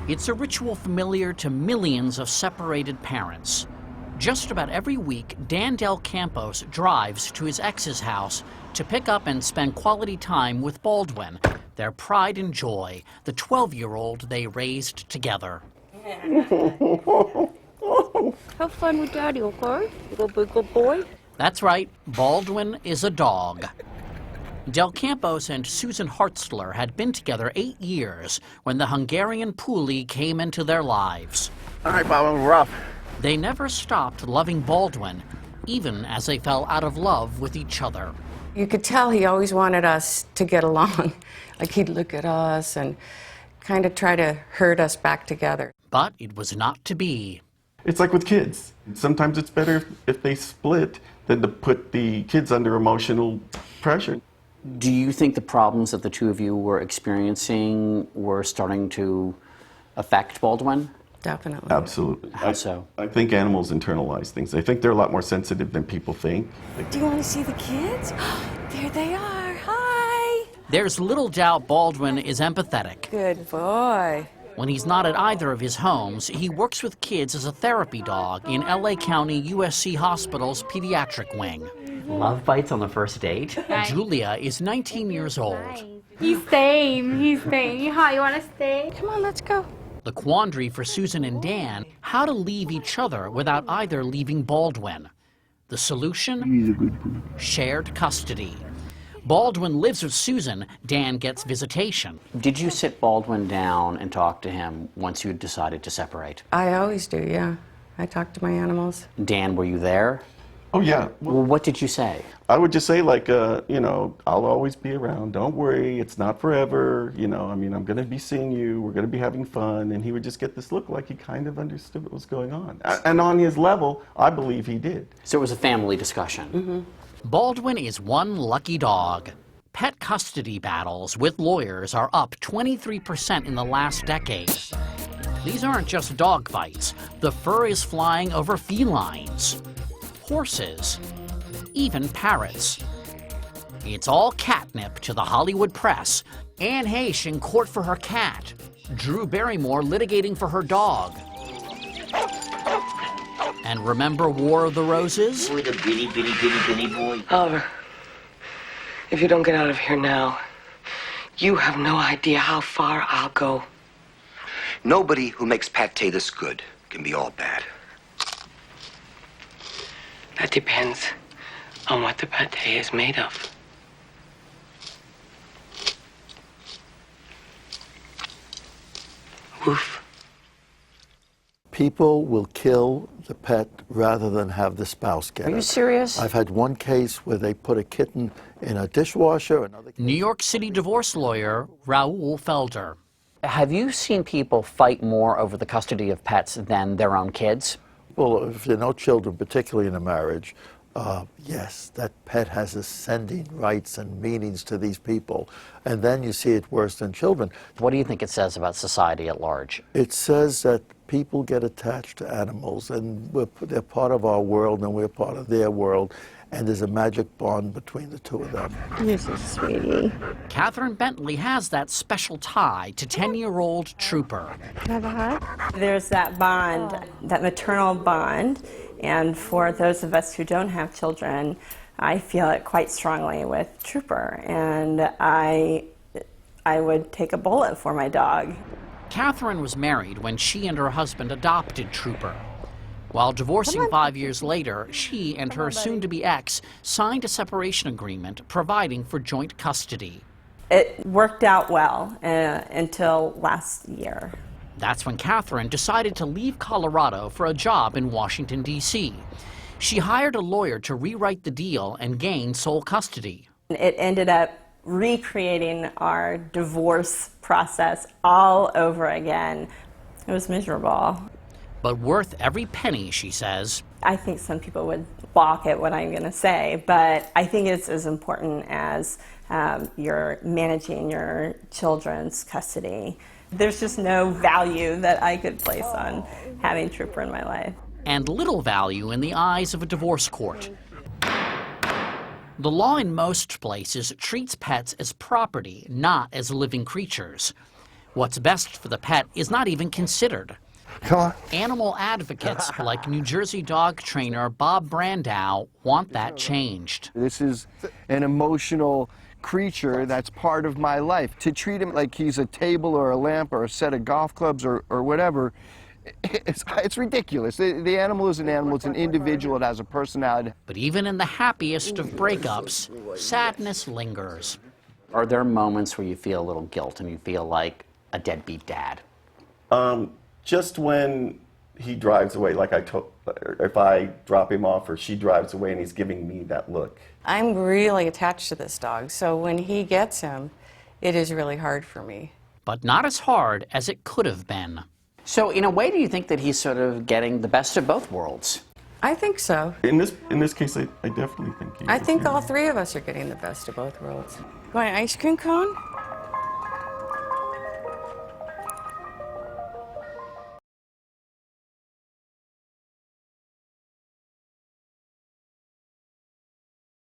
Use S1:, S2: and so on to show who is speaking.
S1: It's a ritual familiar to millions of separated parents. Just about every week, Dan Del Campos drives to his ex's house to pick up and spend quality time with Baldwin, their pride and joy, the 12-year-old they raised together.
S2: Have fun with Daddy, okay? You'll be a good boy?
S1: That's right, Baldwin is a dog. Del Campos and Susan Hartzler had been together 8 years when the Hungarian Puli came into their lives.
S3: All right, Bob, I'm rough.
S1: They never stopped loving Baldwin, even as they fell out of love with each other.
S4: You could tell he always wanted us to get along. Like he'd look at us and kind of try to herd us back together.
S1: But it was not to be.
S3: It's like with kids. Sometimes it's better if they split than to put the kids under emotional pressure.
S5: Do you think the problems that the two of you were experiencing were starting to affect Baldwin?
S4: Definitely.
S3: Absolutely.
S5: How so?
S3: I think animals internalize things. I think they're a lot more sensitive than people think.
S6: Do you want to see the kids? There they are. Hi.
S1: There's little doubt Baldwin is empathetic.
S6: Good boy.
S1: When he's not at either of his homes, he works with kids as a therapy dog in LA County USC Hospital's pediatric wing.
S5: Love bites on the first date?
S1: Julia is 19 years old.
S2: He's staying. He's staying. Hi, you want to stay?
S6: Come on, let's go.
S1: The quandary for Susan and Dan, how to leave each other without either leaving Baldwin. The solution? Shared custody. Baldwin lives with Susan, Dan gets visitation.
S5: Did you sit Baldwin down and talk to him once you decided to separate?
S4: I always do, yeah. I talk to my animals.
S5: Dan, were you there?
S3: Oh, yeah.
S5: Well, what did you say?
S3: I would just say, like, I'll always be around. Don't worry. It's not forever. I'm going to be seeing you. We're going to be having fun. And he would just get this look like he kind of understood what was going on. And on his level, I believe he did.
S5: So it was a family discussion.
S4: Mm-hmm.
S1: Baldwin is one lucky dog. Pet custody battles with lawyers are up 23% in the last decade. These aren't just dog fights. The fur is flying over felines, horses, even parrots. It's all catnip to the Hollywood press. Anne Heche in court for her cat. Drew Barrymore litigating for her dog. And remember War of the Roses?
S7: Boy, the bitty boy.
S8: Oliver, if you don't get out of here now, you have no idea how far I'll go.
S7: Nobody who makes pate this good can be all bad.
S8: That depends on what the pate is made of. Woof.
S9: People will kill the pet rather than have the spouse get it.
S5: Are you serious?
S9: I've had one case where they put a kitten in a dishwasher. Another
S1: New York City divorce lawyer Raoul Felder.
S5: Have you seen people fight more over the custody of pets than their own kids?
S9: Well, if there are no children, particularly in a marriage, yes, that pet has ascending rights and meanings to these people. And then you see it worse than children.
S5: What do you think it says about society at large?
S9: It says that people get attached to animals, and they're part of our world, and we're part of their world, and there's a magic bond between the two of them.
S2: You're so sweetie.
S1: Catherine Bentley has that special tie to 10-year-old Trooper.
S2: Can I have a hug?
S10: There's that bond, that maternal bond, and for those of us who don't have children, I feel it quite strongly with Trooper, and I would take a bullet for my dog.
S1: Catherine was married when she and her husband adopted Trooper. While divorcing 5 years later, she and her soon-to-be ex signed a separation agreement providing for joint custody.
S10: It worked out well until last year.
S1: That's when Catherine decided to leave Colorado for a job in Washington, D.C. She hired a lawyer to rewrite the deal and gain sole custody.
S10: It ended up recreating our divorce process all over again. It was miserable.
S1: But worth every penny, she says.
S10: I think some people would balk at what I'm going to say, but I think it's as important as you're managing your children's custody. There's just no value that I could place on having Trooper in my life.
S1: And little value in the eyes of a divorce court. The law in most places treats pets as property, not as living creatures. What's best for the pet is not even considered.
S9: Come on.
S1: Animal advocates like New Jersey dog trainer Bob Brandow want that changed.
S11: This is an emotional creature that's part of my life. To treat him like he's a table or a lamp or a set of golf clubs or whatever, it's ridiculous. The animal is an animal. It's an individual. It has a personality.
S1: But even in the happiest of breakups, sadness lingers.
S5: Are there moments where you feel a little guilt and you feel like a deadbeat dad?
S3: Just when he drives away, like if I drop him off or she drives away and he's giving me that look.
S4: I'm really attached to this dog, so when he gets him, it is really hard for me.
S1: But not as hard as it could have been.
S5: So in a way, do you think that he's sort of getting the best of both worlds?
S4: I think so.
S3: In this case, I definitely think he
S4: I
S3: is,
S4: think
S3: yeah.
S4: all three of us are getting the best of both worlds. Want an ice cream cone?